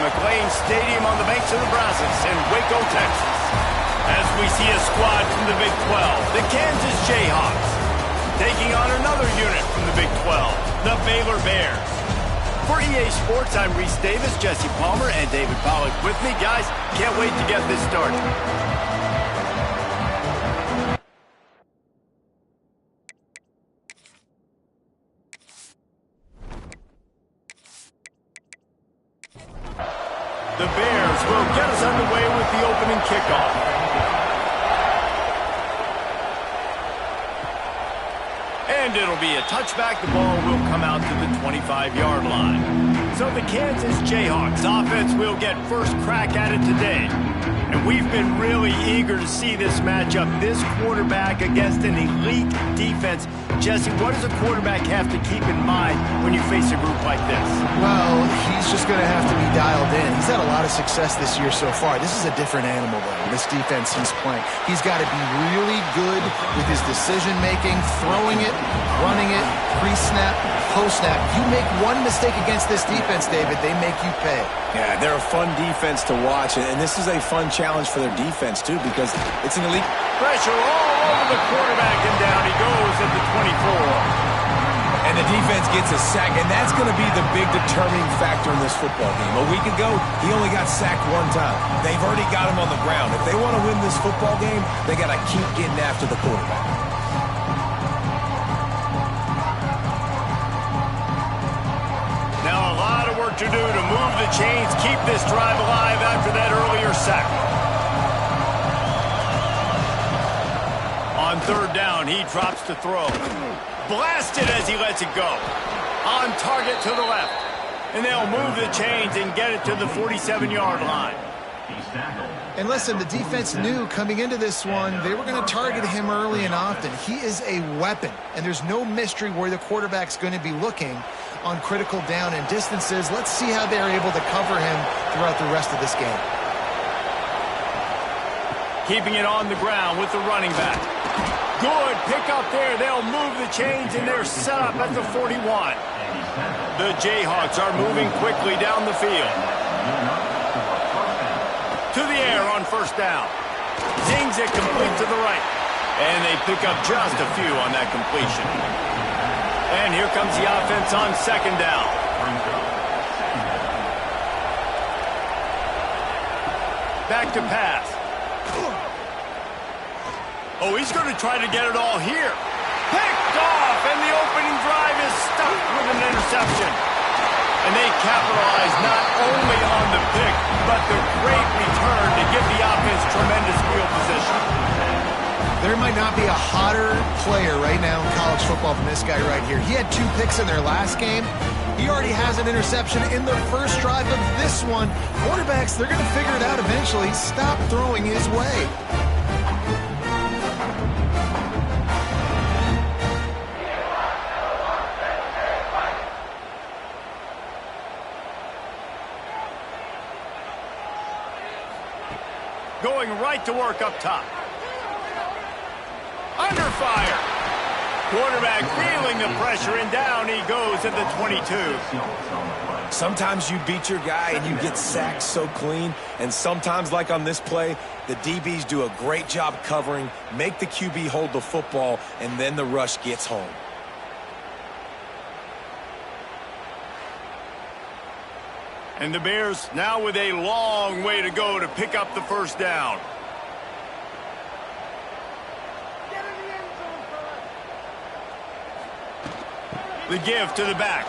McLean Stadium on the banks of the Brazos in Waco, Texas. As we see a squad from the Big 12, the Kansas Jayhawks, taking on another unit from the Big 12, the Baylor Bears. For EA Sports, I'm Reese Davis, Jesse Palmer, and David Pollack with me. Guys, can't wait to get this started. The Bears will get us underway with the opening kickoff. And it'll be a touchback. The ball will come out to the 25-yard line. So the Kansas Jayhawks offense will get first crack at it today. And we've been really eager to see this matchup, this quarterback against an elite defense. Jesse, what does a quarterback have to keep in mind when you face a group like this? Well, he's just going to have to be dialed in. He's had a lot of success this year so far. This is a different animal, though, this defense he's playing. He's got to be really good with his decision-making, throwing it, running it, pre-snap, post-snap. You make one mistake against this defense, David, they make you pay. Yeah, they're a fun defense to watch, and this is a fun challenge for their defense, too, because it's an elite... Pressure all over the quarterback, and down he goes at the 24. And the defense gets a sack, and that's going to be the big determining factor in this football game. A week ago, he only got sacked one time. They've already got him on the ground. If they want to win this football game, they got to keep getting after the quarterback. Now a lot of work to do to move the chains, keep this drive alive after that earlier sack. On third down, he drops to throw. Blasted as he lets it go. On target to the left. And they'll move the chains and get it to the 47-yard line. And listen, the defense knew coming into this one, they were going to target him early and often. He is a weapon, and there's no mystery where the quarterback's going to be looking on critical down and distances. Let's see how they're able to cover him throughout the rest of this game. Keeping it on the ground with the running back. Good pick up there. They'll move the chains, and they're set up at the 41. The Jayhawks are moving quickly down the field. To the air on first down. Zings it complete to the right. And they pick up just a few on that completion. And here comes the offense on second down. Back to pass. Oh, he's going to try to get it all here. Picked off, and the opening drive is stuck with an interception. And they capitalize not only on the pick, but the great return to give the offense tremendous field position. There might not be a hotter player right now in college football than this guy right here. He had 2 picks in their last game. He already has an interception in the first drive of this one. Quarterbacks, they're going to figure it out eventually. Stop throwing his way. Going right to work up top. Under fire. Quarterback feeling the pressure, and down he goes at the 22. Sometimes you beat your guy and you get sacked so clean, and sometimes, like on this play, the DBs do a great job covering, make the QB hold the football, and then the rush gets home. And the Bears now with a long way to go to pick up the first down. The give to the back.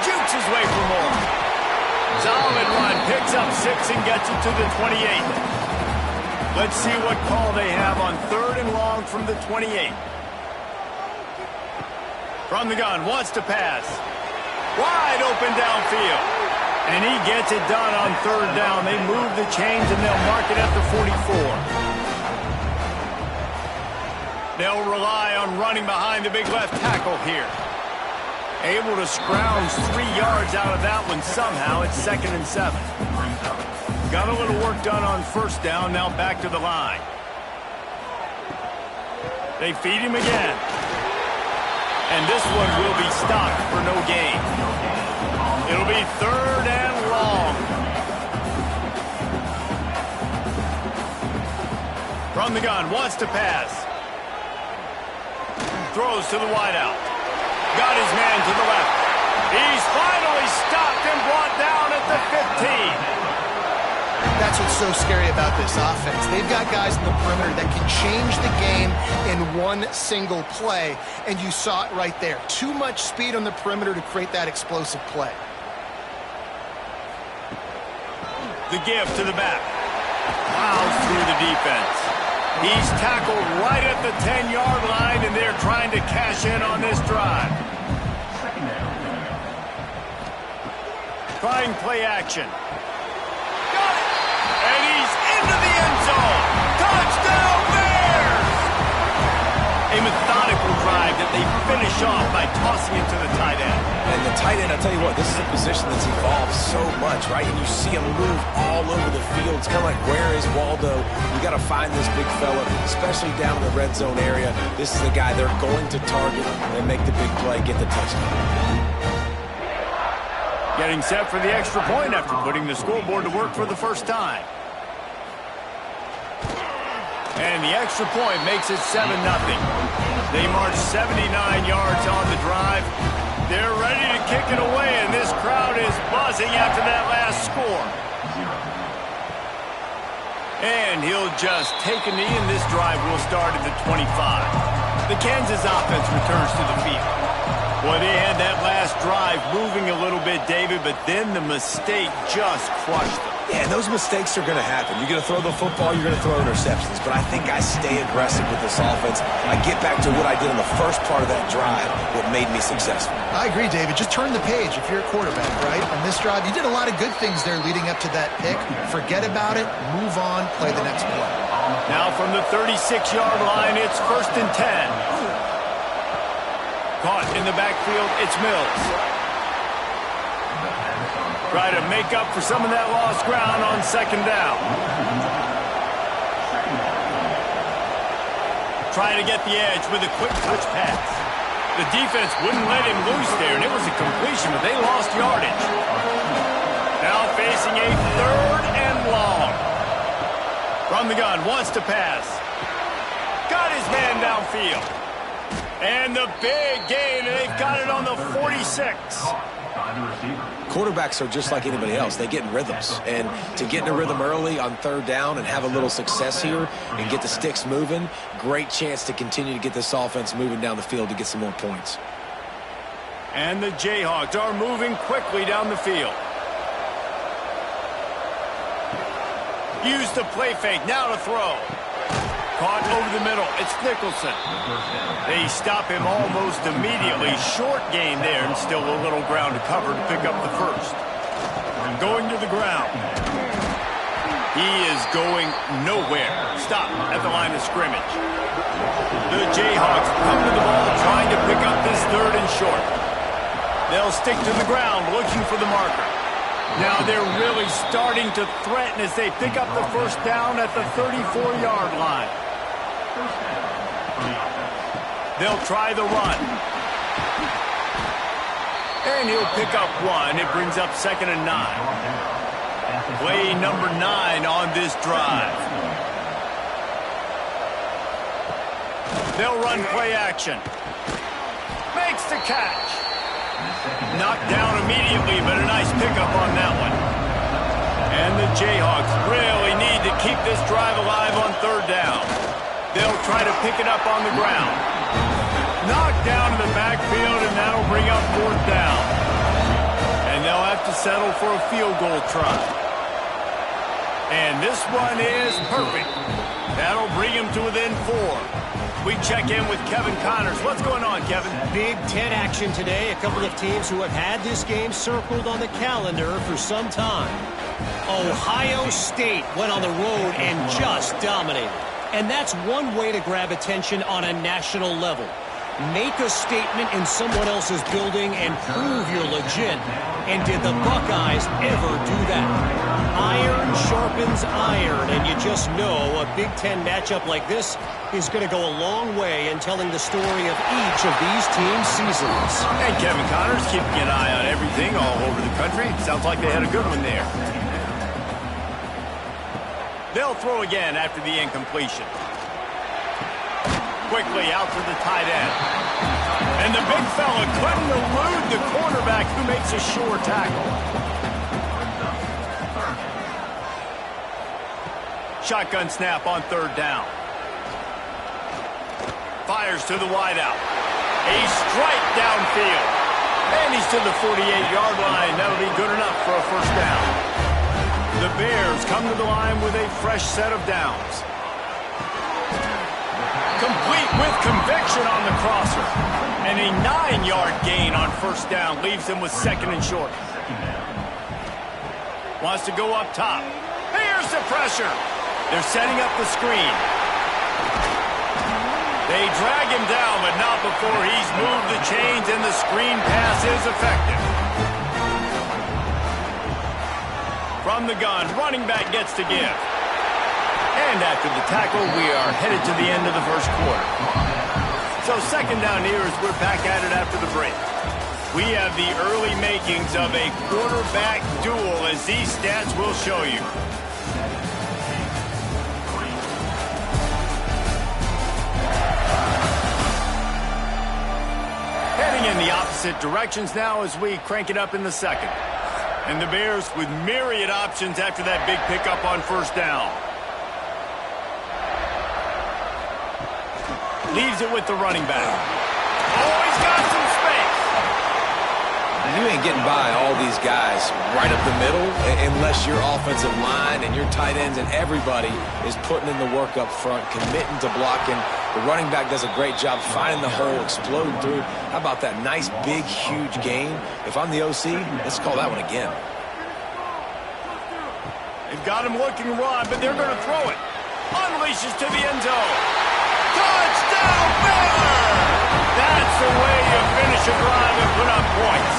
Jukes his way for more. Solid run. Picks up 6 and gets it to the 28. Let's see what call they have on third and long from the 28. From the gun. Wants to pass. Wide open downfield. And he gets it done on third down. They move the chains, and they'll mark it at the 44. They'll rely on running behind the big left tackle here. Able to scrounge 3 yards out of that one somehow. It's 2nd and 7. Got a little work done on first down. Now back to the line. They feed him again. And this one will be stopped for no gain. It'll be third and long. From the gun, wants to pass. Throws to the wideout. Got his man to the left. He's finally stopped and brought down at the 15. That's what's so scary about this offense. They've got guys in the perimeter that can change the game in one single play, and you saw it right there. Too much speed on the perimeter to create that explosive play. The give to the back. Plows through the defense. He's tackled right at the 10-yard line, and they're trying to cash in on this drive. Trying play action. Got it! And he's into the end zone. Touchdown, Bears! A methodical drive that they finish off by tossing it to the tight end. And the tight end, I'll tell you what, this is a position that's evolved so much, right? And you see him move all over the field. It's kind of like, where is Waldo? You got to find this big fella, especially down in the red zone area. This is the guy they're going to target and make the big play, get the touchdown. Getting set for the extra point after putting the scoreboard to work for the first time. And the extra point makes it 7-0. They march 79 yards on the drive. They're ready to kick it away, and this crowd is buzzing after that last score. And he'll just take a knee, and this drive will start at the 25. The Kansas offense returns to the field. Well, they had that last drive moving a little bit, David, but then the mistake just crushed them. Yeah, and those mistakes are going to happen. You're going to throw the football, you're going to throw interceptions. But I think I stay aggressive with this offense. I get back to what I did in the first part of that drive, what made me successful. I agree, David. Just turn the page if you're a quarterback, right? On this drive, you did a lot of good things there leading up to that pick. Forget about it, move on, play the next play. Now from the 36-yard line, it's 1st and 10. Caught in the backfield, it's Mills. Try to make up for some of that lost ground on 2nd down. Trying to get the edge with a quick touch pass. The defense wouldn't let him loose there, and it was a completion, but they lost yardage. Now facing a 3rd and long. From the gun, wants to pass. Got his man downfield. And the big gain, and they've got it on the 46. Quarterbacks are just like anybody else. They get in rhythms. And to get in a rhythm early on 3rd down and have a little success here and get the sticks moving, great chance to continue to get this offense moving down the field to get some more points. And the Jayhawks are moving quickly down the field. Use the play fake, now to throw. Caught over the middle, it's Nicholson. They stop him almost immediately. Short gain there, and still a little ground to cover to pick up the first. Going to the ground. He is going nowhere. Stop at the line of scrimmage. The Jayhawks come to the ball, trying to pick up this 3rd and short. They'll stick to the ground, looking for the marker. Now they're really starting to threaten as they pick up the 1st down at the 34-yard line. They'll try the run. And he'll pick up 1. It brings up 2nd and 9. Play number 9 on this drive. They'll run play action. Makes the catch. Knocked down immediately, but a nice pickup on that one. And the Jayhawks really need to keep this drive alive on 3rd down. They'll try to pick it up on the ground. Knocked down in the backfield, and that'll bring up 4th down. And they'll have to settle for a field goal try. And this one is perfect. That'll bring him to within 4. We check in with Kevin Connors. What's going on, Kevin? Big Ten action today. A couple of teams who have had this game circled on the calendar for some time. Ohio State went on the road and just dominated. And that's one way to grab attention on a national level. Make a statement in someone else's building and prove you're legit. And did the Buckeyes ever do that? Iron sharpens iron, and you just know a Big Ten matchup like this is going to go a long way in telling the story of each of these teams' seasons. And Kevin Connors keeping an eye on everything all over the country. Sounds like they had a good one there. They'll throw again after the incompletion. quickly out to the tight end. And the big fella couldn't elude the cornerback who makes a sure tackle. Shotgun snap on third down. Fires to the wideout. A strike downfield. And he's to the 48-yard line. That'll be good enough for a first down. The Bears come to the line with a fresh set of downs. Complete with conviction on the crosser. And a 9-yard gain on first down leaves them with second and short. Wants to go up top. Here's the pressure. They're setting up the screen. They drag him down, but not before he's moved the chains, and the screen pass is effective. From the gun, running back gets to give. And after the tackle, we are headed to the end of the first quarter. So second down here as we're back at it after the break. We have the early makings of a quarterback duel, as these stats will show you. Heading in the opposite directions now as we crank it up in the second. And the Bears with myriad options after that big pickup on first down. Leaves it with the running back. Oh, he's got some space. You ain't getting by all these guys right up the middle unless your offensive line and your tight ends and everybody is putting in the work up front, committing to blocking. The running back does a great job finding the hole, exploding through. How about that nice, big, huge gain? If I'm the OC, let's call that one again. They've got him looking to run, but they're going to throw it. Unleashes to the end zone. Touchdown, Baylor! That's the way you finish a drive and put up points.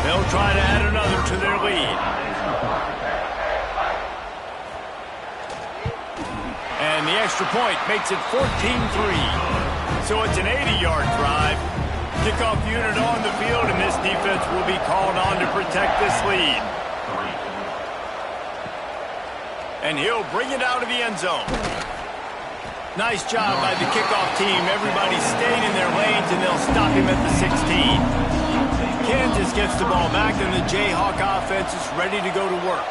They'll try to add another to their lead. And the extra point makes it 14-3. So it's an 80-yard drive. Kickoff unit on the field, and this defense will be called on to protect this lead. And he'll bring it out of the end zone. Nice job by the kickoff team. Everybody stayed in their lanes, and they'll stop him at the 16. Kansas gets the ball back, and the Jayhawk offense is ready to go to work.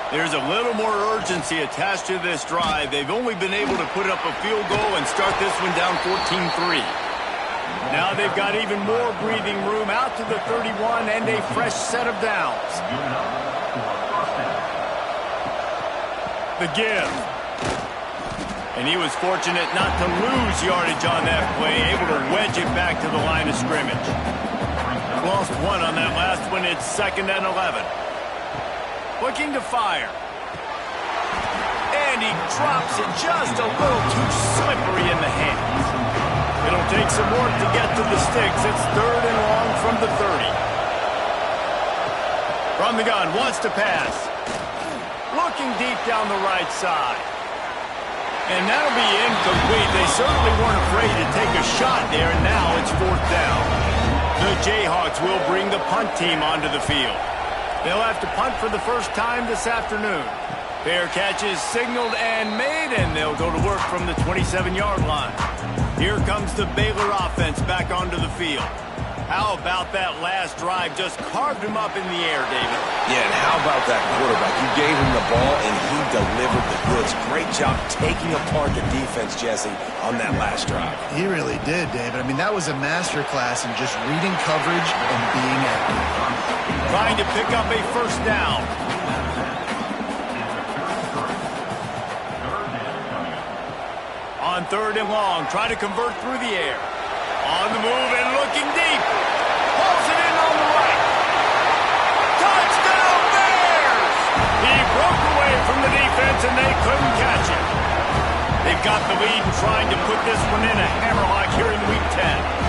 There's a little more urgency attached to this drive. They've only been able to put up a field goal and start this one down 14-3. Now they've got even more breathing room out to the 31 and a fresh set of downs. The give. And he was fortunate not to lose yardage on that play, able to wedge it back to the line of scrimmage. Lost one on that last one. It's 2nd and 11. Looking to fire. And he drops it just a little too slippery in the hands. It'll take some work to get to the sticks. It's 3rd and long from the 30. From the gun, wants to pass. Looking deep down the right side. And that'll be incomplete. They certainly weren't afraid to take a shot there, and now it's 4th down. The Jayhawks will bring the punt team onto the field. They'll have to punt for the first time this afternoon. Fair catch is signaled and made, and they'll go to work from the 27-yard line. Here comes the Baylor offense back onto the field. How about that last drive? Just carved him up in the air, David. Yeah, and how about that quarterback? You gave him the ball, and he delivered the goods. Great job taking apart the defense, Jesse, on that last drive. He really did, David. I mean, that was a masterclass in just reading coverage and being accurate. Trying to pick up a first down. On 3rd and long, try to convert through the air. On the move and looking deep. Pulls it in on the right. Touchdown, Bears! He broke away from the defense, and they couldn't catch him. They've got the lead and trying to put this one in a hammerlock here in Week 10.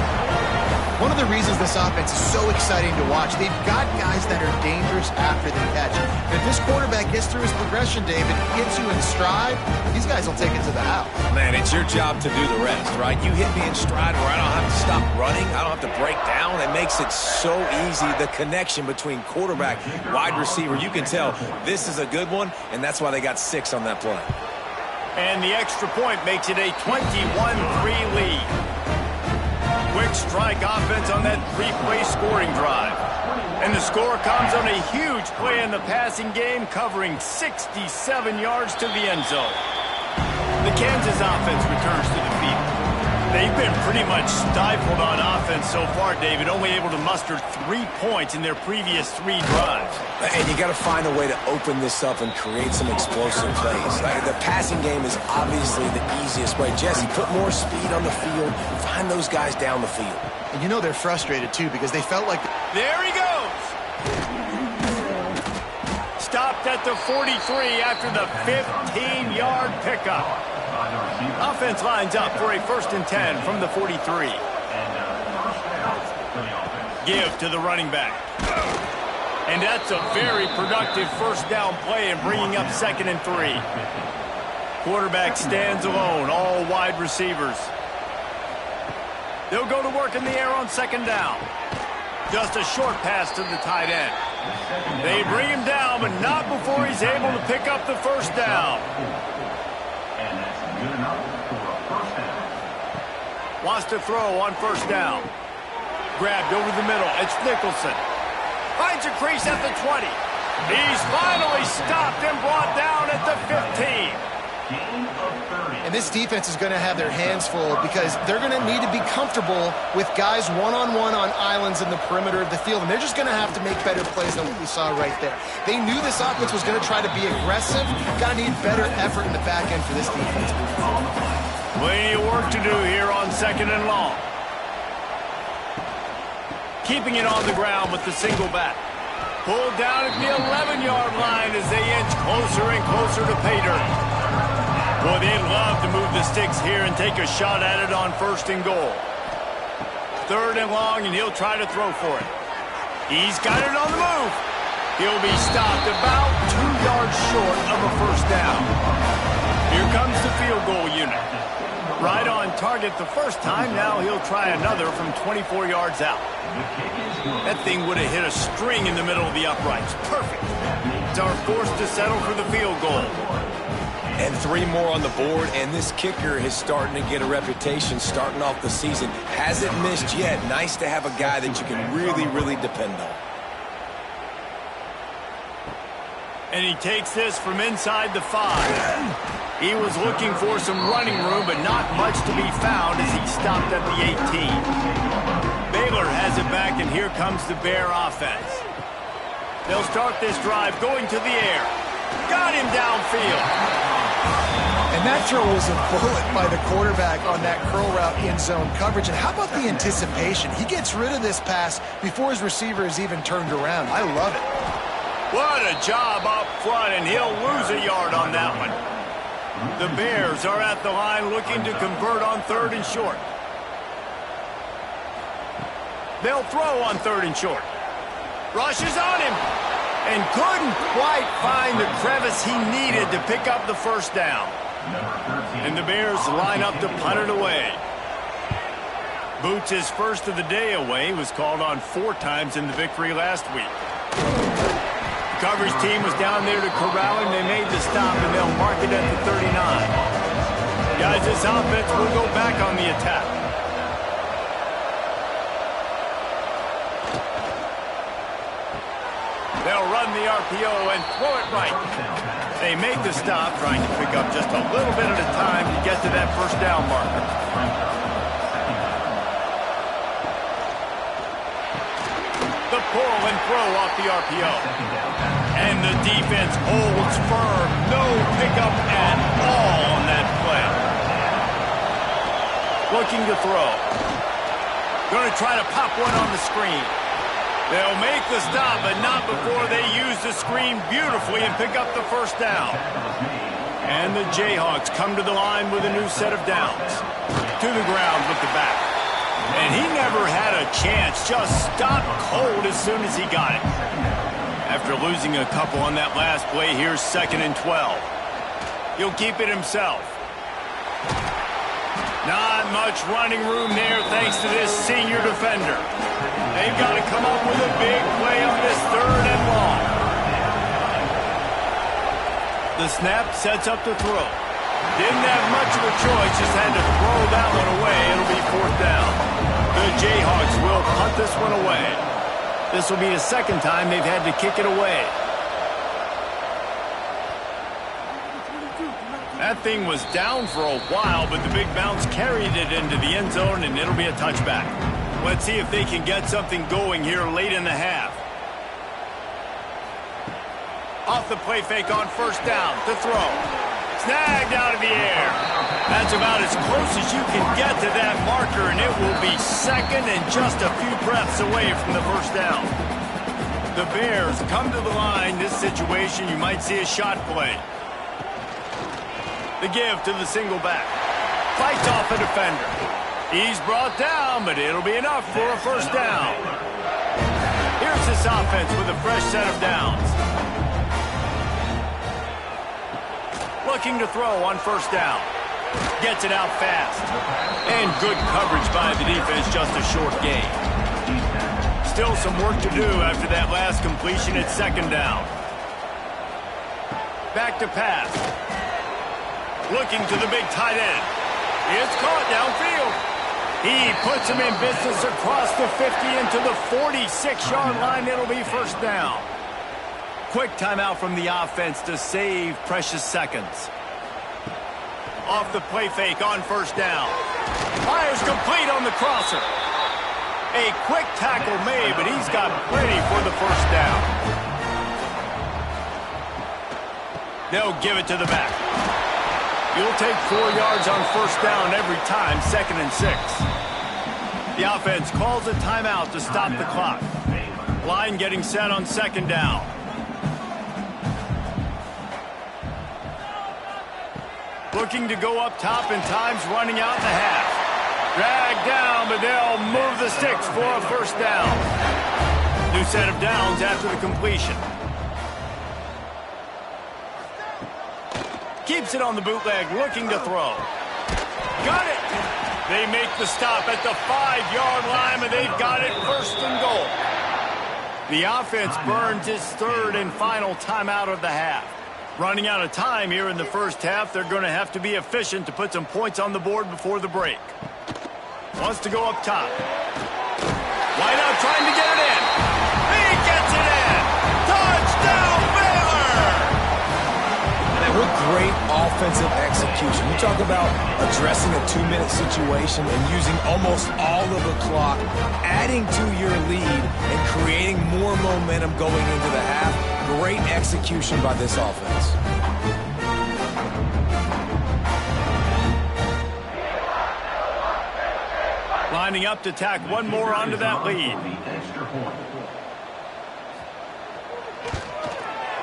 One of of the reasons this offense is so exciting to watch. They've got guys that are dangerous after the catch. If this quarterback gets through his progression, David, gets you in stride, these guys will take it to the house. Man, it's your job to do the rest, right? You hit me in stride where I don't have to stop running. I don't have to break down. It makes it so easy, the connection between quarterback, wide receiver. You can tell this is a good one, and that's why they got 6 on that play. And the extra point makes it a 21-3 lead. Quick strike offense on that 3-play scoring drive. And the score comes on a huge play in the passing game, covering 67 yards to the end zone. The Kansas offense returns to the field. They've been pretty much stifled on offense so far, David, only able to muster 3 points in their previous 3 drives. And you got to find a way to open this up and create some explosive plays. Like, the passing game is obviously the easiest way. Jesse, put more speed on the field. Find those guys down the field. And you know they're frustrated, too, because they felt like... There he goes! Stopped at the 43 after the 15-yard pickup. Offense lines up for a 1st and 10 from the 43. Give to the running back. And that's a very productive first down play and bringing up 2nd and 3. Quarterback stands alone, all wide receivers. They'll go to work in the air on 2nd down. Just a short pass to the tight end. They bring him down, but not before he's able to pick up the 1st down. Wants to throw on 1st down. Grabbed over the middle. It's Nicholson. Finds a crease at the 20. He's finally stopped and brought down at the 15. And this defense is going to have their hands full because they're going to need to be comfortable with guys one-on-one on islands in the perimeter of the field. And they're just going to have to make better plays than what we saw right there. They knew this offense was going to try to be aggressive. Got to need better effort in the back end for this defense. Plenty of work to do here on 2nd and long. Keeping it on the ground with the single back. Pulled down at the 11-yard line as they inch closer and closer to pay dirt. Boy, they'd love to move the sticks here and take a shot at it on 1st and goal. 3rd and long, and he'll try to throw for it. He's got it on the move. He'll be stopped about 2 yards short of a 1st down. Here comes the field goal unit. Right on target the first time. Now he'll try another from 24 yards out. That thing would have hit a string in the middle of the uprights. Perfect. It's our forced to settle for the field goal. And 3 more on the board, and this kicker is starting to get a reputation starting off the season. Hasn't missed yet. Nice to have a guy that you can really, really depend on. And he takes this from inside the 5. He was looking for some running room, but not much to be found as he stopped at the 18. Baylor has it back, and here comes the Bear offense. They'll start this drive going to the air. Got him downfield. And that throw was a bullet by the quarterback on that curl route in zone coverage. And how about the anticipation? He gets rid of this pass before his receiver is even turned around. I love it. What a job up front, and he'll lose a yard on that one. The Bears are at the line looking to convert on 3rd and short. They'll throw on 3rd and short. Rushes on him. And couldn't quite find the crevice he needed to pick up the 1st down. And the Bears line up to punt it away. Boots' first of the day away was called on 4 times in the victory last week. The coverage team was down there to corral him. They made the stop, and they'll mark it at the 39. Guys, this offense will go back on the attack. They'll run the RPO and throw it right. They make the stop, trying to pick up just a little bit at a time to get to that 1st down marker. The pull and throw off the RPO. And the defense holds firm. No pickup at all on that play. Looking to throw. Going to try to pop one on the screen. They'll make the stop, but not before they use the screen beautifully and pick up the 1st down. And the Jayhawks come to the line with a new set of downs. To the ground with the back. And he never had a chance. Just stopped cold as soon as he got it. After losing a couple on that last play, here's 2nd and 12. He'll keep it himself. Not much running room there thanks to this senior defender. They've got to come up with a big play on this 3rd and long. The snap sets up the throw. Didn't have much of a choice, just had to throw that one away. It'll be 4th down. The Jayhawks will punt this one away. This will be the 2nd time they've had to kick it away. That thing was down for a while, but the big bounce carried it into the end zone, and it'll be a touchback. Let's see if they can get something going here late in the half. Off the play fake on 1st down. To throw. Snagged out of the air. That's about as close as you can get to that marker, and it will be 2nd and just a few breaths away from the 1st down. The Bears come to the line. This situation, you might see a shot play. The give to the single back. Fights off a defender. He's brought down, but it'll be enough for a 1st down. Here's this offense with a fresh set of downs. Looking to throw on 1st down. Gets it out fast. And good coverage by the defense, just a short gain. Still some work to do after that last completion at 2nd down. Back to pass. Looking to the big tight end. It's caught downfield. He puts him in business across the 50 into the 46-yard line. It'll be 1st down. Quick timeout from the offense to save precious seconds. Off the play fake on 1st down. Fires complete on the crosser. A quick tackle made, but he's got plenty for the 1st down. They'll give it to the back. You'll take 4 yards on 1st down every time, 2nd and 6. The offense calls a timeout to stop the clock. Line getting set on 2nd down. Looking to go up top, and time's running out in the half. Dragged down, but they'll move the sticks for a 1st down. New set of downs after the completion. Keeps it on the bootleg, looking to throw. Got it! They make the stop at the 5-yard line, and they've got it 1st and goal. The offense burns its 3rd and final timeout of the half. Running out of time here in the 1st half, they're going to have to be efficient to put some points on the board before the break. Wants to go up top. Wide out trying to get it in. He gets it in! Touchdown, Baylor! And what great offensive execution. You talk about addressing a 2-minute situation and using almost all of the clock, adding to your lead, and creating more momentum going into the half. Great execution by this offense. Lining up to tack one more onto that lead.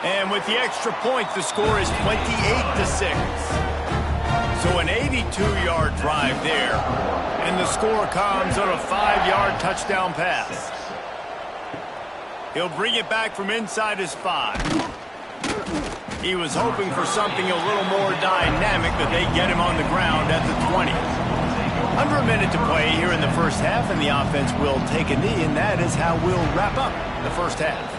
And with the extra point, the score is 28-6. So an 82-yard drive there. And the score comes on a 5-yard touchdown pass. He'll bring it back from inside his 5. He was hoping for something a little more dynamic, but they get him on the ground at the 20. Under a minute to play here in the 1st half, and the offense will take a knee, and that is how we'll wrap up the 1st half.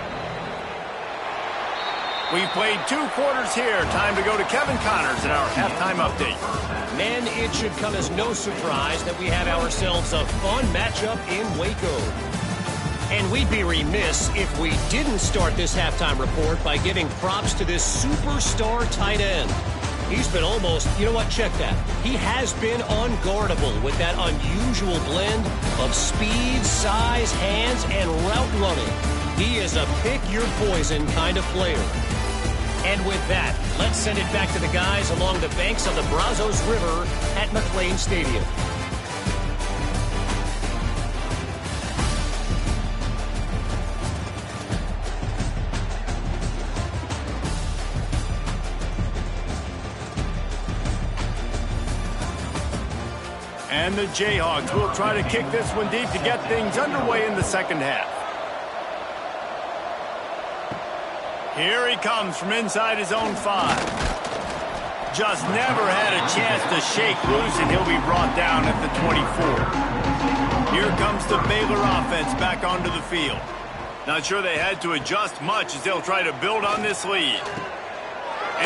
We've played 2 quarters here. Time to go to Kevin Connors in our halftime update. Man, it should come as no surprise that we have ourselves a fun matchup in Waco. And we'd be remiss if we didn't start this halftime report by giving props to this superstar tight end. He's been almost, you know what, check that. He has been unguardable with that unusual blend of speed, size, hands, and route running. He is a pick-your-poison kind of player. And with that, let's send it back to the guys along the banks of the Brazos River at McLean Stadium. And the Jayhawks will try to kick this one deep to get things underway in the second half. Here he comes from inside his own 5. Just never had a chance to shake loose, and he'll be brought down at the 24. Here comes the Baylor offense back onto the field. Not sure they had to adjust much as they'll try to build on this lead.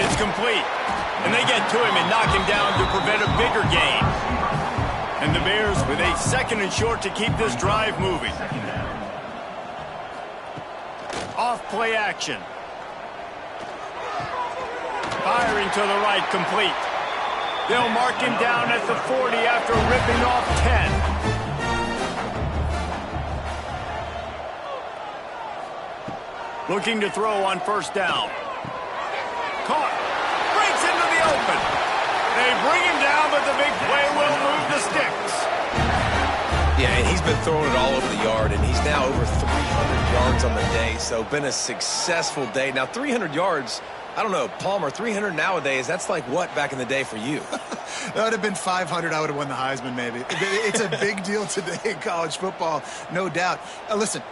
It's complete, and they get to him and knock him down to prevent a bigger gain. And the Bears with a 2nd and short to keep this drive moving. Off play action. Firing to the right, complete. They'll mark him down at the 40 after ripping off 10. Looking to throw on 1st down. Caught. Breaks into the open. They bring him down, but the big play will move the sticks. Yeah, and he's been throwing it all over the yard, and he's now over 300 yards on the day, so been a successful day. Now, 300 yards, I don't know, Palmer, 300 nowadays, that's like what back in the day for you? That would have been 500. I would have won the Heisman, maybe. It's a big deal today in college football, no doubt. Listen,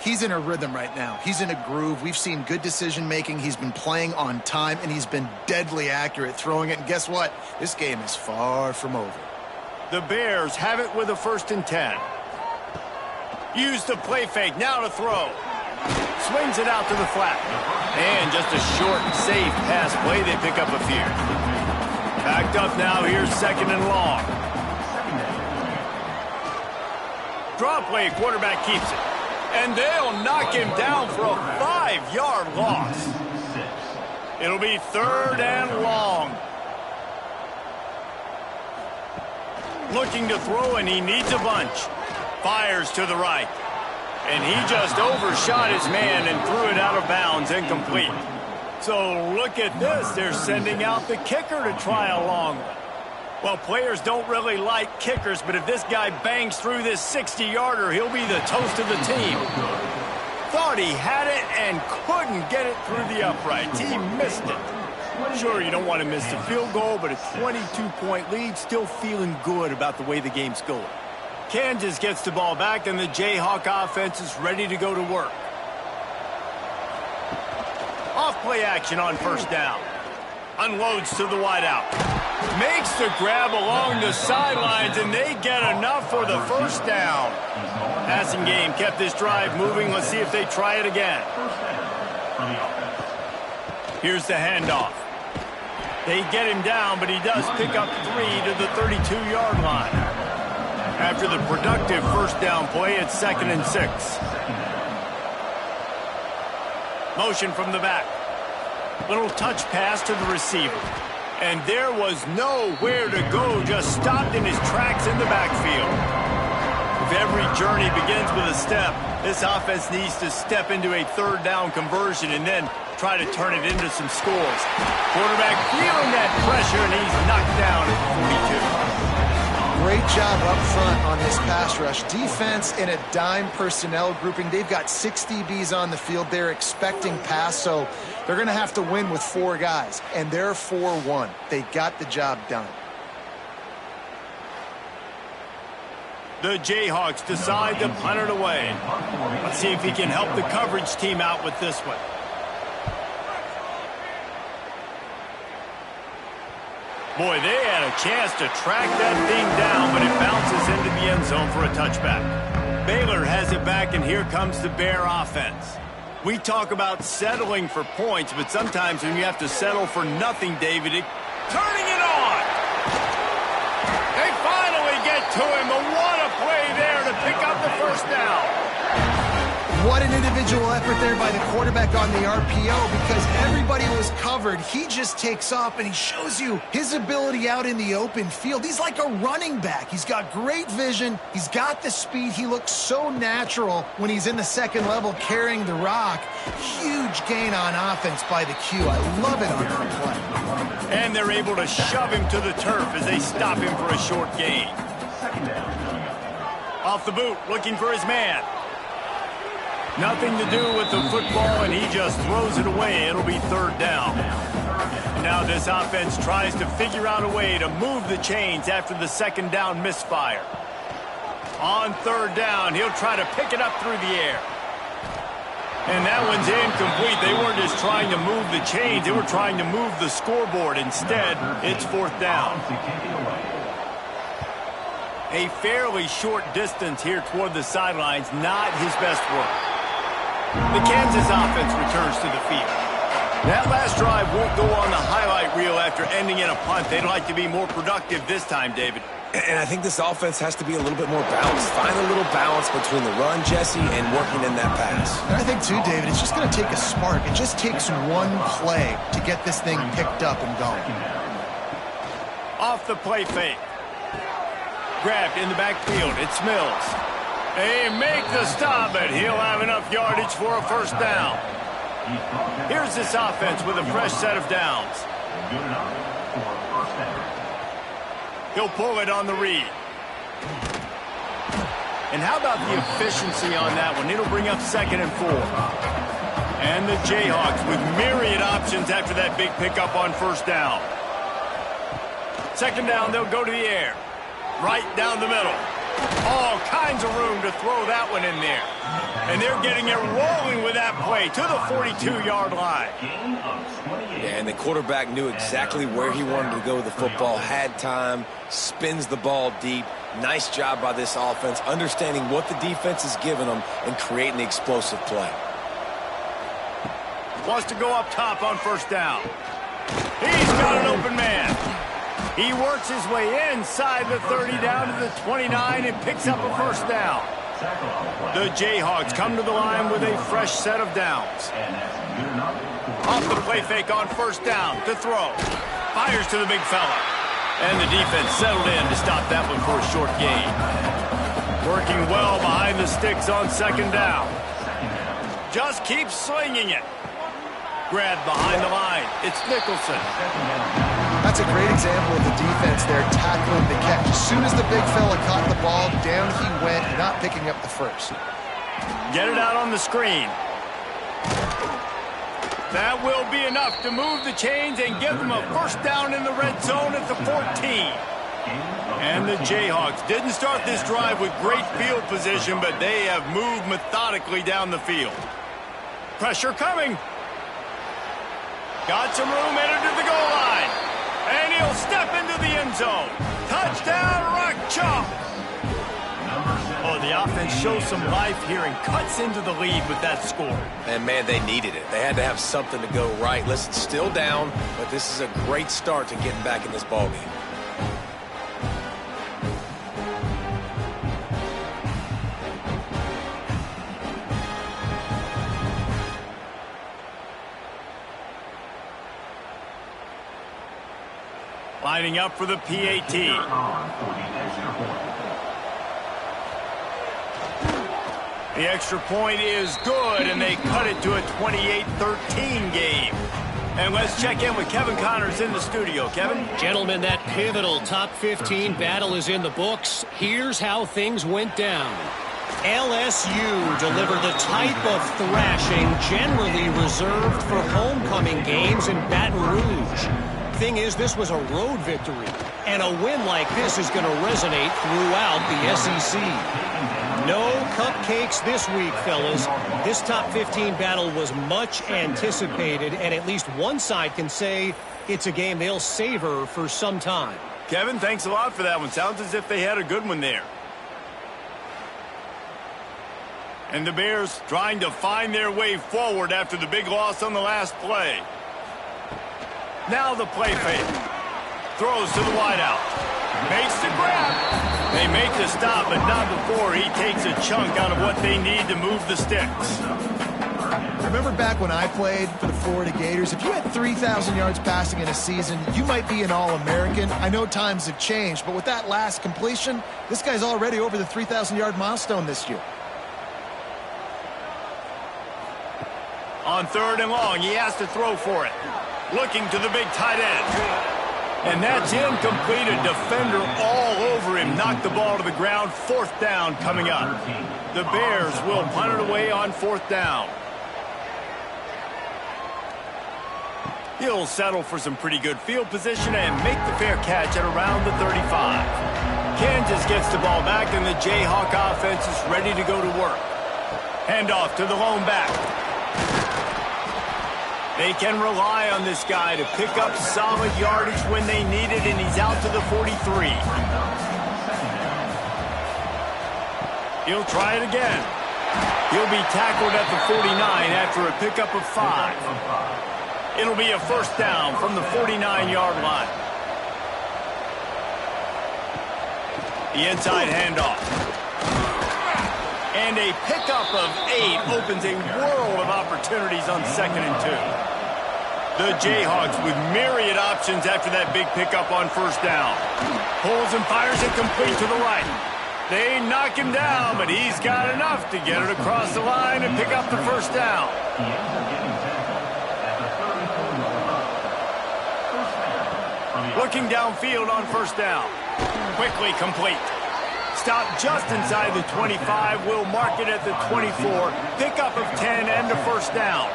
he's in a rhythm right now. He's in a groove. We've seen good decision-making. He's been playing on time, and he's been deadly accurate throwing it. And guess what? This game is far from over. The Bears have it with a 1st and 10. Use the play fake, now to throw. Swings it out to the flat. And just a short, safe pass play. They pick up a few. Backed up now. Here's 2nd and long. Draw play. Quarterback keeps it. And they'll knock him down for a 5-yard loss. It'll be 3rd and long. Looking to throw, and he needs a bunch. Fires to the right. And he just overshot his man and threw it out of bounds, incomplete. So look at this. They're sending out the kicker to try a long one. Well, players don't really like kickers, but if this guy bangs through this 60-yarder, he'll be the toast of the team. Thought he had it and couldn't get it through the uprights. He missed it. Sure, you don't want to miss the field goal, but a 22-point lead, still feeling good about the way the game's going. Kansas gets the ball back, and the Jayhawk offense is ready to go to work. Off-play action on 1st down. Unloads to the wideout. Makes the grab along the sidelines, and they get enough for the 1st down. Passing game kept this drive moving. Let's see if they try it again. Here's the handoff. They get him down, but he does pick up 3 to the 32-yard line. After the productive 1st down play, it's 2nd and 6. Motion from the back. Little touch pass to the receiver. And there was nowhere to go, just stopped in his tracks in the backfield. If every journey begins with a step, this offense needs to step into a 3rd down conversion and then try to turn it into some scores. Quarterback feeling that pressure, and he's knocked down at 42. Great job up front on this pass rush. Defense in a dime personnel grouping. They've got 6 DBs on the field. They're expecting pass, so they're going to have to win with 4 guys, and they're 4-1. They got the job done. The Jayhawks decide to punt it away. Let's see if he can help the coverage team out with this one. Boy, they had a chance to track that thing down, but it bounces into the end zone for a touchback. Baylor has it back, and here comes the Bear offense. We talk about settling for points, but sometimes when you have to settle for nothing, David, turning it on. They finally get to him, but what a play there to pick up the 1st down. What an individual effort there by the quarterback on the RPO, because everybody was covered. He just takes off, and he shows you his ability out in the open field. He's like a running back. He's got great vision. He's got the speed. He looks so natural when he's in the 2nd level carrying the rock. Huge gain on offense by the Q. I love it on that play. And they're able to shove him to the turf as they stop him for a short gain. Off the boot, looking for his man. Nothing to do with the football, and he just throws it away. It'll be 3rd down. Now this offense tries to figure out a way to move the chains after the second down misfire. On third down, he'll try to pick it up through the air. And that one's incomplete. They weren't just trying to move the chains. They were trying to move the scoreboard. Instead, it's fourth down. A fairly short distance here toward the sidelines, not his best work. The Kansas offense returns to the field. That last drive won't go on the highlight reel after ending in a punt. They'd like to be more productive this time, David. And I think this offense has to be a little bit more balanced. Find a little balance between the run, Jesse, and working in that pass. And I think, too, David, it's just going to take a spark. It just takes one play to get this thing picked up and going. Off the play fake. Grabbed in the backfield. It's Mills. They make the stop, but he'll have enough yardage for a first down. Here's this offense with a fresh set of downs. He'll pull it on the read. And how about the efficiency on that one? It'll bring up 2nd and 4. And the Jayhawks with myriad options after that big pickup on first down. Second down, they'll go to the air. Right down the middle. All kinds of room to throw that one in there. And they're getting it rolling with that play to the 42-yard line. Yeah, and the quarterback knew exactly where he wanted to go with the football, had time, spins the ball deep. Nice job by this offense, understanding what the defense is giving them and creating the explosive play. Wants to go up top on first down. He's got an open man. He works his way inside the 30 down to the 29 and picks up a first down. The Jayhawks come to the line with a fresh set of downs. Off the play fake on first down to throw. Fires to the big fella. And the defense settled in to stop that one for a short gain. Working well behind the sticks on second down. Just keep slinging it. Grabbed behind the line. It's Nicholson. That's a great example of the defense there tackling the catch. As soon as the big fella caught the ball, down he went, not picking up the first. Get it out on the screen. That will be enough to move the chains and give them a first down in the red zone at the 14. And the Jayhawks didn't start this drive with great field position, but they have moved methodically down the field. Pressure coming. Got some room, entered to the goal line. And he'll step into the end zone. Touchdown, Rock Chalk. Oh, the offense shows some life here and cuts into the lead with that score. And, man, they needed it. They had to have something to go right. Listen, still down, but this is a great start to getting back in this ballgame. Lining up for the PAT. The extra point is good, and they cut it to a 28-13 game. And let's check in with Kevin Connors in the studio. Kevin? Gentlemen, that pivotal top 15 battle is in the books. Here's how things went down. LSU delivered the type of thrashing generally reserved for homecoming games in Baton Rouge. Thing is, this was a road victory, and a win like this is going to resonate throughout the SEC. No cupcakes this week, fellas. This top 15 battle was much anticipated, and at least one side can say it's a game they'll savor for some time. Kevin, thanks a lot for that one. Sounds as if they had a good one there. And the Bears trying to find their way forward after the big loss on the last play. Now the play fake. Throws to the wideout. Makes the grab. They make the stop, but not before he takes a chunk out of what they need to move the sticks. Remember back when I played for the Florida Gators? If you had 3,000 yards passing in a season, you might be an All-American. I know times have changed, but with that last completion, this guy's already over the 3,000-yard milestone this year. On third and long, he has to throw for it. Looking to the big tight end. And that's incomplete. A defender all over him. Knocked the ball to the ground. Fourth down coming up. The Bears will punt it away on fourth down. He'll settle for some pretty good field position and make the fair catch at around the 35. Kansas gets the ball back, and the Jayhawk offense is ready to go to work. Handoff to the lone back. They can rely on this guy to pick up solid yardage when they need it, and he's out to the 43. He'll try it again. He'll be tackled at the 49 after a pickup of 5. It'll be a first down from the 49-yard line. The inside handoff. And a pickup of 8 opens a world of opportunities on 2nd and 2. The Jayhawks with myriad options after that big pickup on first down. Pulls and fires it complete to the right. They knock him down, but he's got enough to get it across the line and pick up the first down. Looking downfield on first down. Quickly complete. Stop just inside the 25. We'll mark it at the 24. Pickup of 10 and a first down.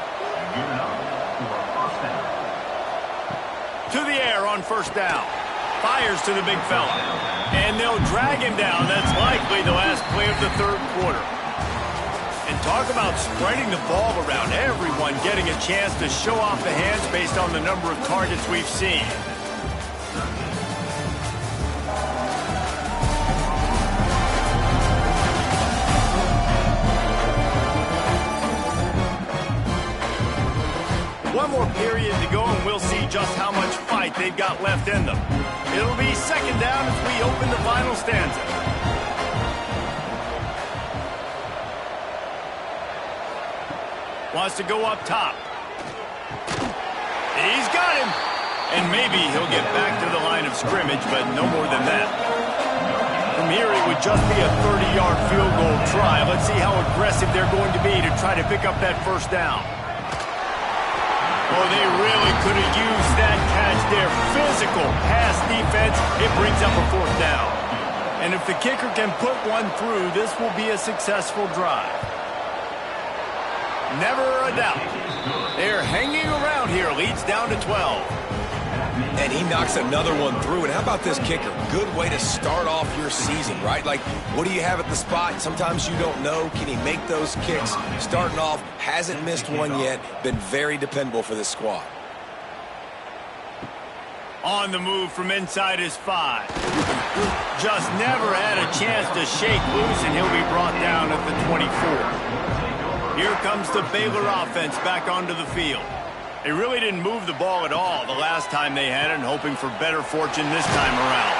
To the air on first down. Fires to the big fella. And they'll drag him down. That's likely the last play of the third quarter. And talk about spreading the ball around. Everyone getting a chance to show off the hands based on the number of targets we've seen. One more period to go, and we'll see just how much fight they've got left in them. It'll be second down as we open the final stanza. Wants to go up top. He's got him. And maybe he'll get back to the line of scrimmage, but no more than that. From here, it would just be a 30-yard field goal try. Let's see how aggressive they're going to be to try to pick up that first down. Oh, they really could have used that catch there. Physical pass defense. It brings up a fourth down. And if the kicker can put one through, this will be a successful drive. Never a doubt. They're hanging around here. Leads down to 12. And he knocks another one through. And how about this kicker? Good way to start off your season, right? Like, what do you have at the spot? Sometimes you don't know. Can he make those kicks? Starting off, hasn't missed one yet. Been very dependable for this squad. On the move from inside his 5. Just never had a chance to shake loose, and he'll be brought down at the 24. Here comes the Baylor offense back onto the field. They really didn't move the ball at all the last time they had it, and hoping for better fortune this time around.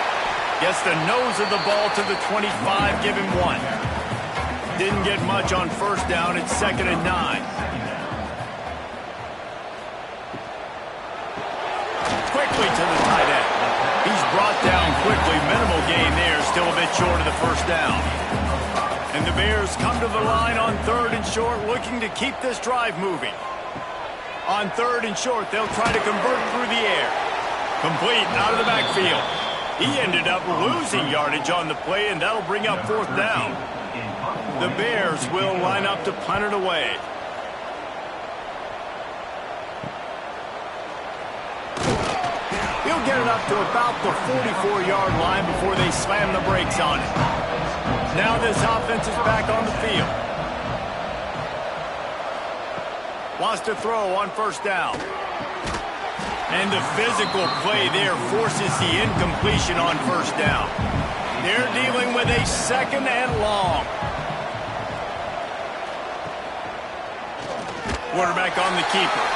Gets the nose of the ball to the 25, give him 1. Didn't get much on first down. It's 2nd and 9. Quickly to the tight end. He's brought down quickly. Minimal gain there. Still a bit short of the first down. And the Bears come to the line on 3rd and short, looking to keep this drive moving. On 3rd and short, they'll try to convert through the air. Complete out of the backfield. He ended up losing yardage on the play, and that'll bring up 4th down. The Bears will line up to punt it away. He'll get it up to about the 44-yard line before they slam the brakes on it. Now this offense is back on the field. Wants to throw on first down. And the physical play there forces the incompletion on first down. They're dealing with a 2nd and long. Quarterback on the keeper.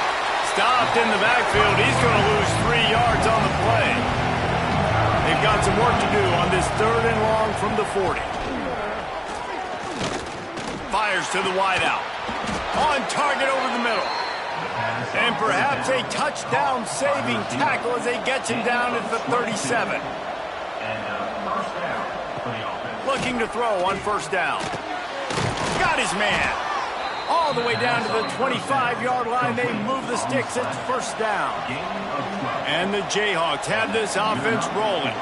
Stopped in the backfield. He's going to lose 3 yards on the play. They've got some work to do on this 3rd and long from the 40. Fires to the wideout. On target over the middle. And perhaps a touchdown-saving tackle as they get him down at the 37. Looking to throw on first down. Got his man. All the way down to the 25-yard line. They move the sticks. It's first down. And the Jayhawks have this offense rolling.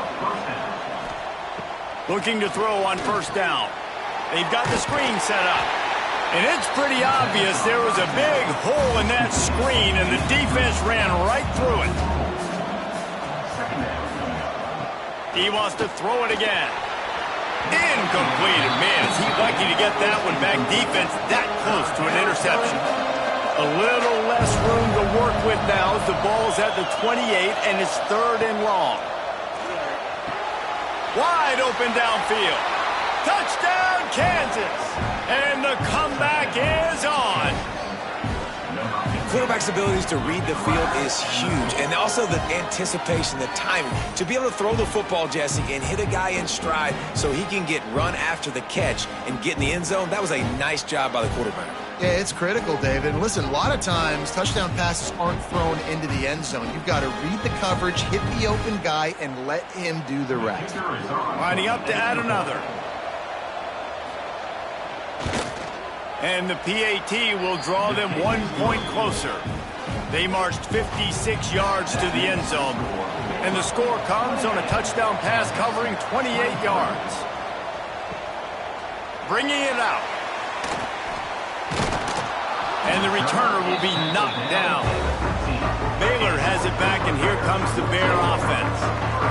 Looking to throw on first down. They've got the screen set up. And it's pretty obvious there was a big hole in that screen, and the defense ran right through it. He wants to throw it again. Incomplete. Man, is he lucky to get that one back. Defense that close to an interception. A little less room to work with now as the ball's at the 28, and it's 3rd and long. Wide open downfield. Touchdown, Kansas. And the comeback is on. Quarterback's abilities to read the field is huge. And also the anticipation, the timing. To be able to throw the football, Jesse, and hit a guy in stride so he can get run after the catch and get in the end zone, that was a nice job by the quarterback. Yeah, it's critical, David. And listen, a lot of times touchdown passes aren't thrown into the end zone. You've got to read the coverage, hit the open guy, and let him do the rest. Lining up to add another. And the PAT will draw them 1 point closer. They marched 56 yards to the end zone. And the score comes on a touchdown pass covering 28 yards. Bringing it out. And the returner will be knocked down. Baylor has it back, and here comes the Bear offense.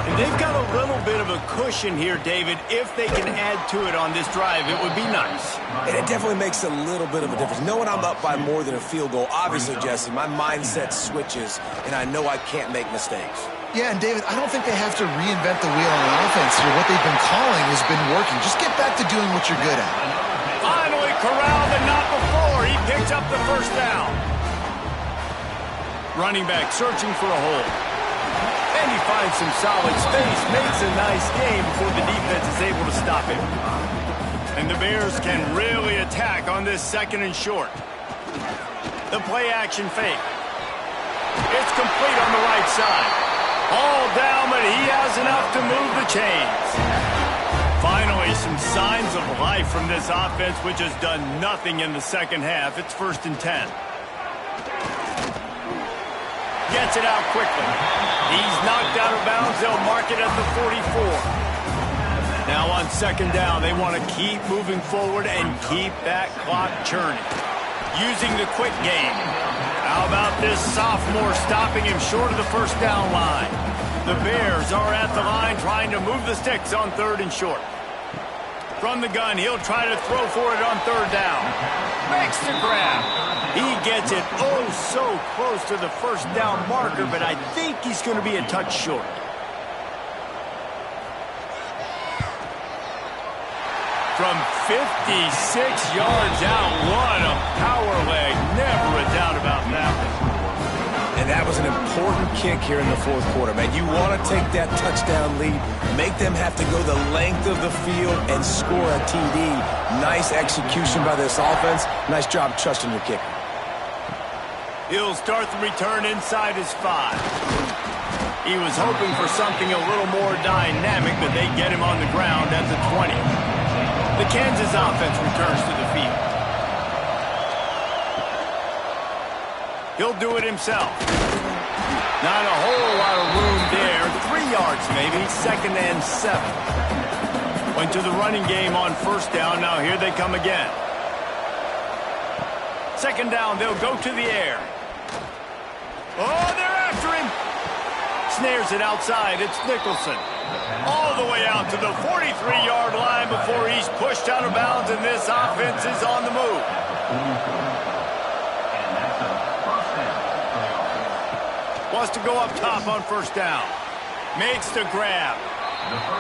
And they've got a little bit of a cushion here, David. If they can add to it on this drive, it would be nice. And it definitely makes a little bit of a difference. Knowing I'm up by more than a field goal, obviously, Jesse, my mindset switches, and I know I can't make mistakes. Yeah, and David, I don't think they have to reinvent the wheel on offense here. What they've been calling has been working. Just get back to doing what you're good at. Finally corralled, but not before. He picks up the first down. Running back searching for a hole. And he finds some solid space. Makes a nice game before the defense is able to stop him. And the Bears can really attack on this 2nd and short. The play action fake. It's complete on the right side. All down, but he has enough to move the chains. Finally, some signs of life from this offense, which has done nothing in the second half. It's 1st and 10. Gets it out quickly. He's knocked out of bounds. They'll mark it at the 44. Now on 2nd down, they want to keep moving forward and keep that clock churning. Using the quick game. How about this sophomore stopping him short of the 1st down line? The Bears are at the line trying to move the sticks on 3rd and short. From the gun, he'll try to throw for it on 3rd down. Makes the grab. He gets it oh so close to the 1st down marker, but I think he's going to be a touch short. From 56 yards out, what a power leg. Never a doubt about that one. And that was an important kick here in the 4th quarter, man. You want to take that touchdown lead, make them have to go the length of the field and score a TD. Nice execution by this offense. Nice job trusting your kicker. He'll start the return inside his 5. He was hoping for something a little more dynamic, but they get him on the ground at the 20. The Kansas offense returns to the field. He'll do it himself. Not a whole lot of room there. 3 yards maybe. 2nd and 7. Went to the running game on 1st down. Now here they come again. 2nd down. They'll go to the air. Oh, they're after him. Snares it outside. It's Nicholson. All the way out to the 43-yard line before he's pushed out of bounds, and this offense is on the move. Wants to go up top on 1st down. Makes the grab.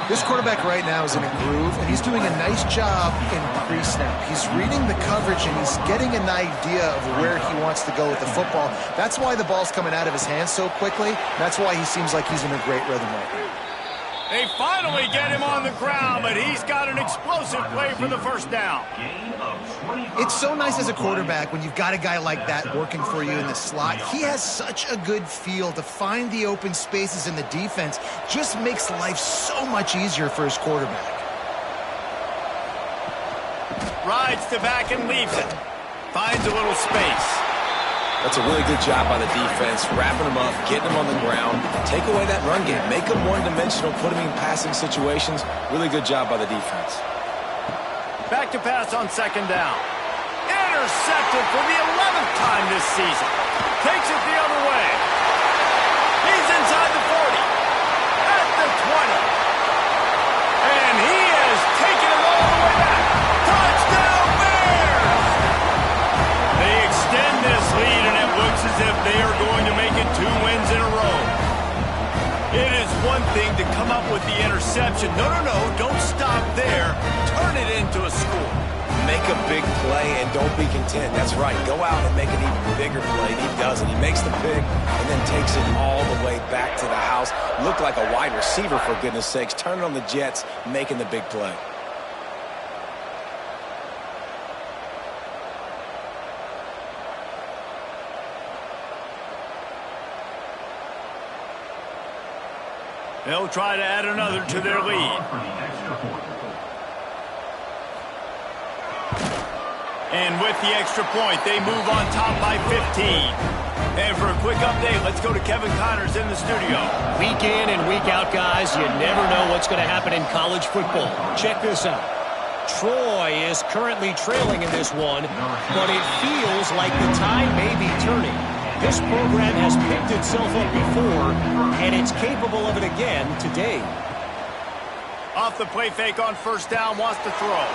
This quarterback right now is in a groove, and he's doing a nice job in pre-snap. He's reading the coverage, and he's getting an idea of where he wants to go with the football. That's why the ball's coming out of his hands so quickly. That's why he seems like he's in a great rhythm right now. They finally get him on the ground, but he's got an explosive play for the 1st down. It's so nice as a quarterback when you've got a guy like that working for you in the slot. He has such a good feel to find the open spaces in the defense. Just makes life so much easier for his quarterback. Rides the back and leaves it. Finds a little space. That's a really good job by the defense, wrapping them up, getting them on the ground. Take away that run game. Make them one-dimensional, put them in passing situations. Really good job by the defense. Back to pass on 2nd down. And Intercepted for the 11th time this season. Takes it the other way. He's inside the 40. At the 20. And he has taken it all the way back. Touchdown Bears! They extend this lead, and it looks as if they are going to make it 2 wins in a row. It is one thing to come up with the interception. No, don't stop there. Turn it into a score. Make a big play and don't be content. That's right. Go out and make an even bigger play. And he does it. He makes the pick and then takes it all the way back to the house. Looked like a wide receiver, for goodness sakes. Turn it on the Jets, making the big play. They'll try to add another to their lead. And with the extra point, they move on top by 15. And for a quick update, let's go to Kevin Connors in the studio. Week in and week out, guys, you never know what's going to happen in college football. Check this out. Troy is currently trailing in this one, but it feels like the tide may be turning. This program has picked itself up before, and it's capable of it again today. Off the play fake on first down, wants to throw.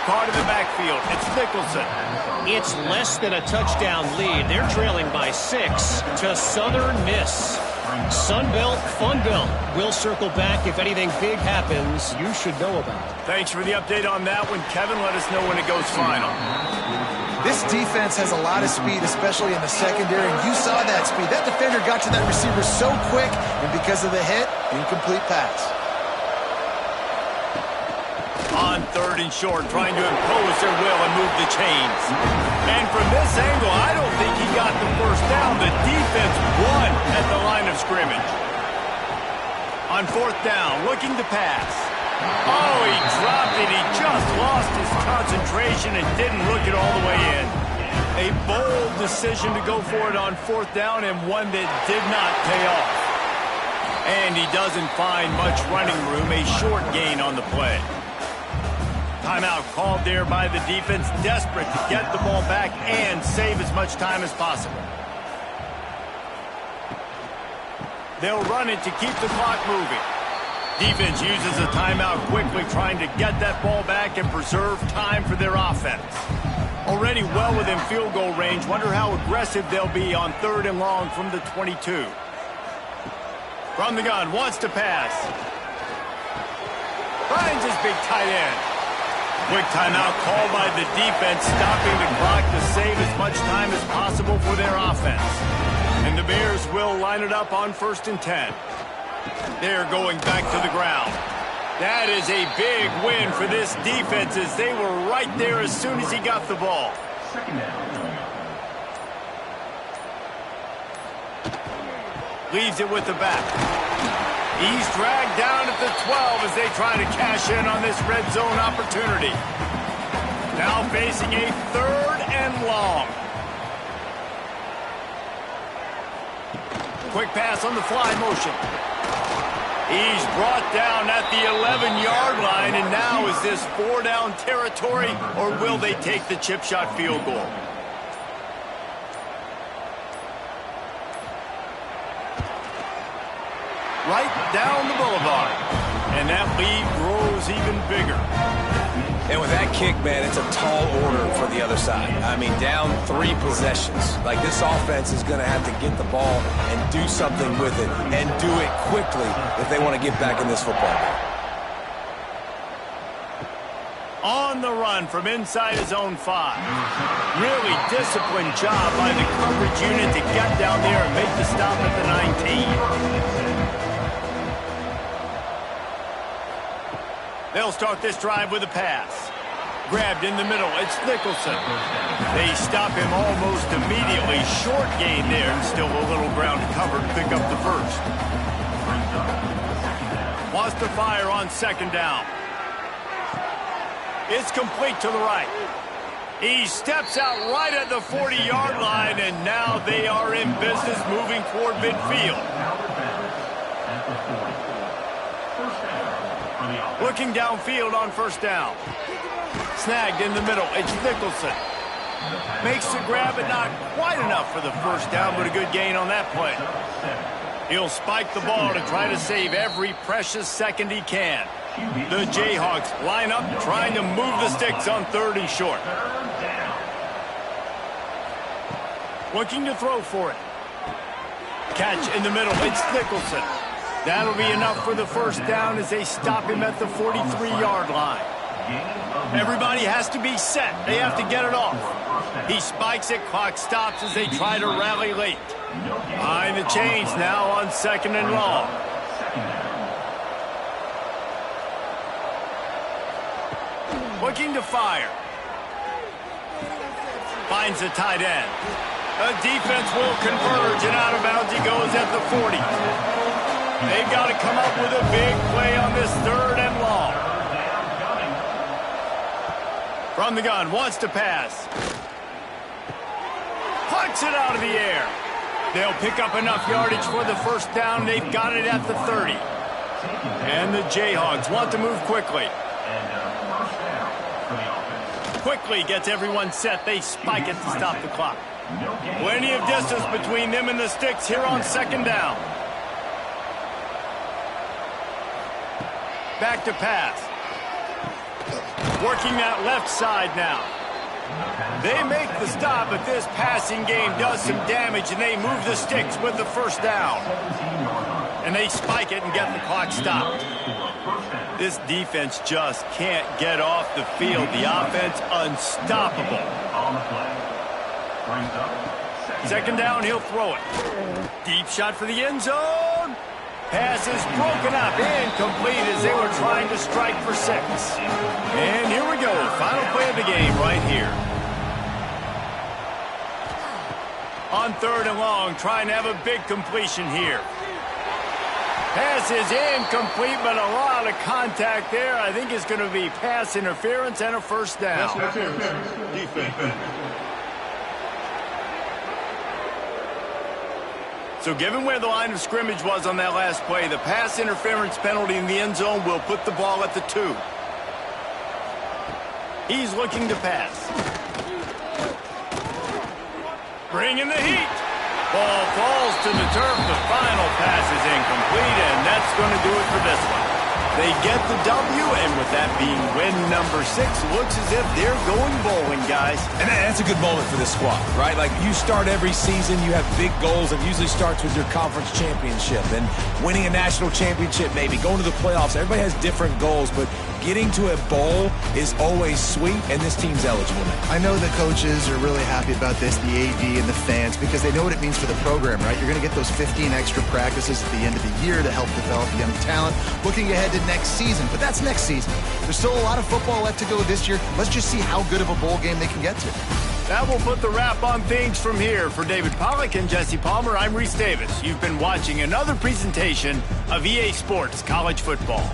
Card in the backfield. It's Nicholson. It's less than a touchdown lead. They're trailing by 6 to Southern Miss. Sunbelt, Funbelt. We'll circle back if anything big happens you should know about. Thanks for the update on that one, Kevin. Let us know when it goes final. This defense has a lot of speed, especially in the secondary, and you saw that speed. That defender got to that receiver so quick, and because of the hit, incomplete pass. On 3rd and short, trying to impose their will and move the chains. And from this angle, I don't think he got the first down. The defense won at the line of scrimmage. On 4th down, looking to pass. Oh, he dropped it. He just lost his concentration and didn't look it all the way in. A bold decision to go for it on 4th down, and one that did not pay off. And he doesn't find much running room, a short gain on the play. Timeout called there by the defense, desperate to get the ball back and save as much time as possible. They'll run it to keep the clock moving. Defense uses a timeout quickly, trying to get that ball back and preserve time for their offense. Already well within field goal range. Wonder how aggressive they'll be on 3rd and long from the 22. From the gun, wants to pass. Finds his big tight end. Quick timeout called by the defense, stopping the clock to save as much time as possible for their offense. And the Bears will line it up on 1st and 10. They're going back to the ground. That is a big win for this defense, as they were right there as soon as he got the ball. Leaves it with the back. He's dragged down at the 12 as they try to cash in on this red zone opportunity. Now facing a 3rd and long. Quick pass on the fly motion. He's brought down at the 11-yard line, and now is this 4-down territory, or will they take the chip shot field goal? Right down the boulevard. And that lead grows even bigger. And with that kick, man, it's a tall order for the other side. I mean, down 3 possessions. Like, this offense is going to have to get the ball and do something with it, and do it quickly if they want to get back in this football game. On the run from inside his own 5. Really disciplined job by the coverage unit to get down there and make the stop at the 19. They'll start this drive with a pass. Grabbed in the middle, it's Nicholson. They stop him almost immediately. Short gain there, and still a little ground to cover to pick up the first. Wants to fire on 2nd down. It's complete to the right. He steps out right at the 40-yard line, and now they are in business moving toward midfield. Looking downfield on 1st down. Snagged in the middle. It's Nicholson. Makes the grab, but not quite enough for the first down, but a good gain on that play. He'll spike the ball to try to save every precious second he can. The Jayhawks line up trying to move the sticks on 3rd and short. Looking to throw for it. Catch in the middle. It's Nicholson. That'll be enough for the first down as they stop him at the 43-yard line. Everybody has to be set. They have to get it off. He spikes it. Clock stops as they try to rally late. Behind the chains now on 2nd and long. Looking to fire. Finds the tight end. The defense will converge, and out of bounds he goes at the 40. They've got to come up with a big play on this 3rd and long. From the gun, wants to pass. Plucks it out of the air. They'll pick up enough yardage for the first down. They've got it at the 30. And the Jayhawks want to move quickly. Quickly gets everyone set. They spike it to stop the clock. Plenty of distance between them and the sticks here on 2nd down. Back to pass. Working that left side now. They make the stop, but this passing game does some damage, and they move the sticks with the first down. And they spike it and get the clock stopped. This defense just can't get off the field. The offense unstoppable. 2nd down, he'll throw it. Deep shot for the end zone. Pass is broken up, incomplete as they were trying to strike for 6. And here we go, final play of the game right here. On 3rd and long, trying to have a big completion here. Pass is incomplete, but a lot of contact there. I think it's going to be pass interference and a first down. Defense. So given where the line of scrimmage was on that last play, the pass interference penalty in the end zone will put the ball at the 2. He's looking to pass. Bringing the heat. Ball falls to the turf. The final pass is incomplete, and that's going to do it for this one. They get the W, and with that being win number 6, looks as if they're going bowling, guys. And that's a good moment for this squad, right? Like, you start every season, you have big goals. It usually starts with your conference championship and winning a national championship, maybe going to the playoffs. Everybody has different goals, but getting to a bowl is always sweet, and this team's eligible now. I know the coaches are really happy about this, the AD and the fans, because they know what it means for the program, right? You're going to get those 15 extra practices at the end of the year to help develop young talent. Looking ahead to next season, but that's next season. There's still a lot of football left to go this year. Let's just see how good of a bowl game they can get to. That will put the wrap on things from here. For David Pollack and Jesse Palmer, I'm Reese Davis. You've been watching another presentation of EA Sports College Football.